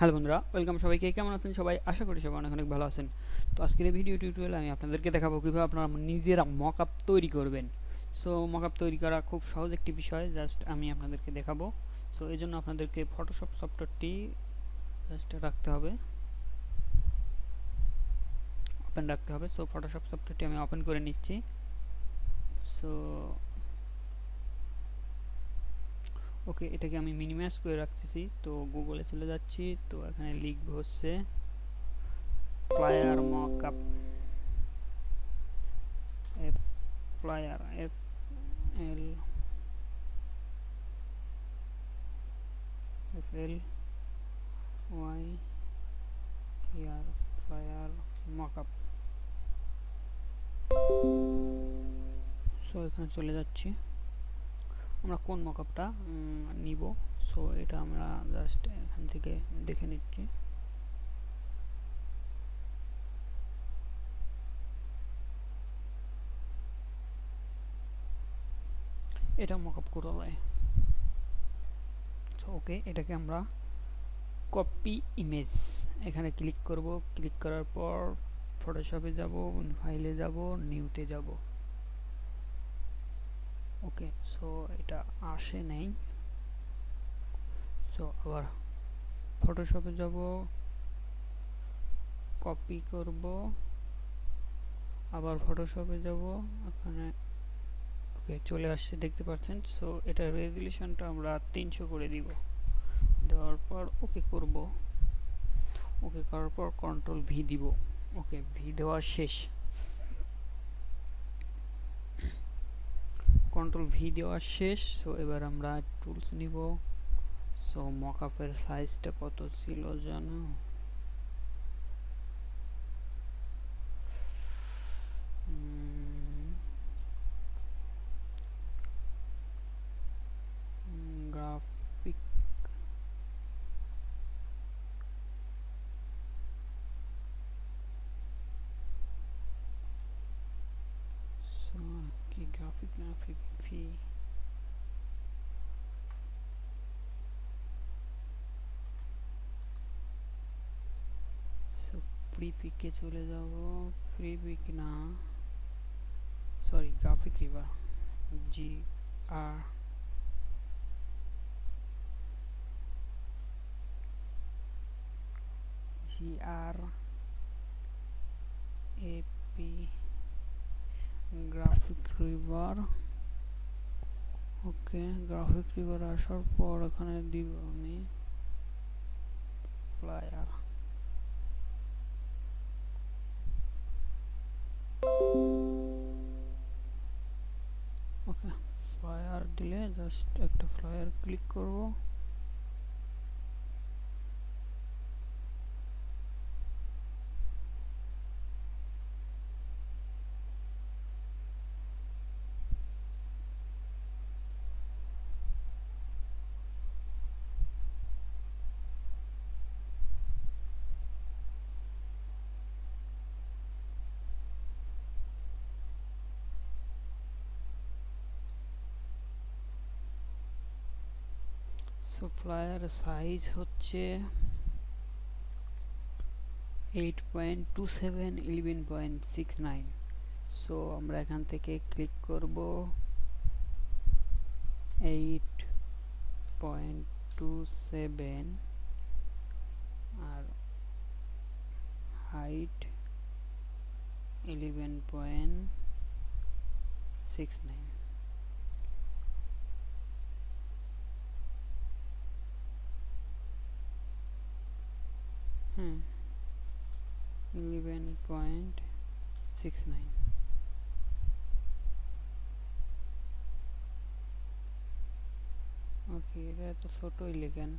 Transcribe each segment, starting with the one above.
Hello বন্ধুরা, welcome সবাইকে। কেমন আছেন সবাই? আশা করি সবাই অনেক অনেক ভালো আছেন। তো আজকের এই ভিডিও টিউটোরিয়ালে আমি আপনাদেরকে দেখাবো কীভাবে আপনারা নিজেরা মকআপ তৈরি করবেন। সো মকআপ তৈরি করা খুব সহজ একটি বিষয়, জাস্ট আমি আপনাদেরকে দেখাবো। সো এই জন্য আপনাদেরকে ফটোশপ সফটওয়্যারটি জাস্ট রাখতে হবে, ওপেন রাখতে হবে। সো ফটোশপ সফটওয়্যারটি আমি ওপেন করে নিচ্ছি। সো ওকে, এটাকে আমি মিনিমাইজ করে রাখতেছি। তো গুগলে চলে যাচ্ছি, তো এখানে লিখব হচ্ছে flyer mockup, F flyer, F L F L Y E R, flyer mockup. So এখানে চলে যাচ্ছি, আমরা কোন মকআপটা নিব। সো এটা আমরা জাস্ট এখান থেকে দেখে নিচ্ছি। এটা মকআপ করা যায়। সো ওকে, এটাকে আমরা কপি ইমেজ এখানে ক্লিক করব। ক্লিক করার পর ফটোশপে যাব, ফাইলে যাব, নিউতে যাব। ওকে, সো এটা আসে নাই। সো আবার ফটোশপে যাব, কপি করব, আবার ফটোশপে যাব, এখানে ওকে চলে আসছে, দেখতে পাচ্ছেন। সো এটা রেজুলেশনটা আমরা 300 করে দিব। দেওয়ার পর ওকে করব। ওকে করার পর কন্ট্রোল ভি দিব। ওকে, ভি দেওয়া শেষ। কন্ট্রোল ভি দেওয়া শেষ। সো এবার আমরা টুলস নিব। সো মকআপের সাইজটা কত ছিল জানো? গ্রাফিক কি গ্রাফিক না ফি সো ফ্রি পিকে চলে যাব। ফ্রি পিক না, sorry, GraphicRiver, G R G R A P, GraphicRiver. Okay, GraphicRiver আসার পর এখানে দিব আমি ফ্লায়ার। ওকে, ফ্লায়ার দিলে জাস্ট একটা ফ্লায়ার ক্লিক করব। সো ফ্লায়ার সাইজ হচ্ছে 8.27 11.69। সো আমরা এখান থেকে ক্লিক করব 8.27 আর হাইট 11.69। হুম, 11.69। ওকে, এটা তো ছোটই লেখেন।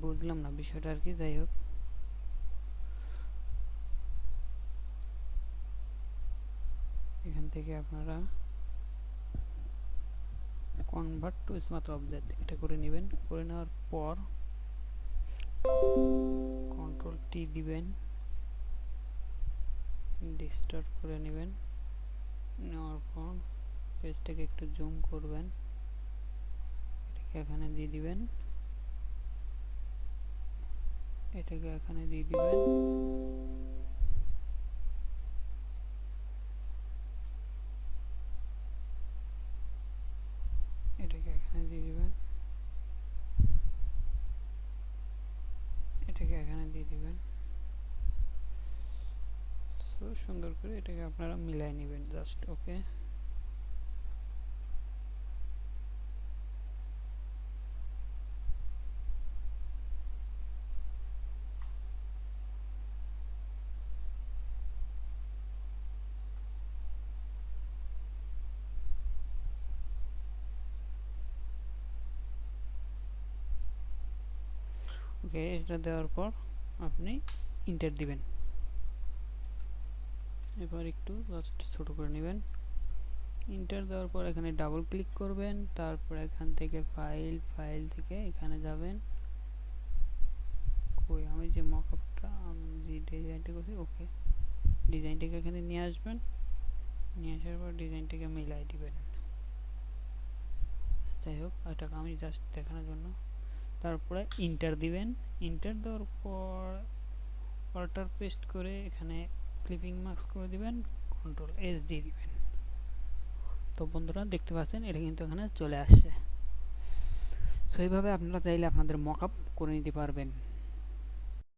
বুঝলাম না বিষয়টা আর কি, যাই হোক। এখান থেকে আপনারা কনভার্ট টু স্মার্ট অবজেক্ট এটা করে নেবেন। করে নেওয়ার পর কন্ট্রোল টি দিবেন, ডিস্টার্ব করে নেবেন। নেওয়ার পর পেজটাকে একটু জুম করবেন, এটাকে এখানে দিয়ে দিবেন, এটাকে এখানে দিয়ে দিবেন, এটাকে এখানে দিয়ে দিবেন, এটাকে এখানে দিয়ে দিবেন। সো সুন্দর করে এটাকে আপনারা মিলাই নেবেন জাস্ট। ওকে, ওকে এটা দেওয়ার পর আপনি ইন্টার দিবেন। এবার একটু জাস্ট ছোট করে নেবেন। ইন্টার দেওয়ার পর এখানে ডাবল ক্লিক করবেন, তারপর এখান থেকে ফাইল থেকে এখানে যাবেন। কই আমি যে মকআপটা যে ডিজাইনটা করছি, ওকে ডিজাইনটাকে এখানে নিয়ে আসবেন। নিয়ে আসার পর ডিজাইনটাকে মিলাই দিবেন। যাই হোক, এটাকে আমি জাস্ট দেখানোর জন্য। তারপরে ইন্টার দিবেন। ইন্টার দেওয়ার পর অল্টার পেস্ট করে এখানে ক্লিপিং মার্কস করে দিবেন, কন্ট্রোল এস দিয়ে দিবেন। তো বন্ধুরা দেখতে পাচ্ছেন এটা কিন্তু এখানে চলে আসছে। সো এইভাবে আপনারা চাইলে আপনাদের মকআপ করে নিতে পারবেন।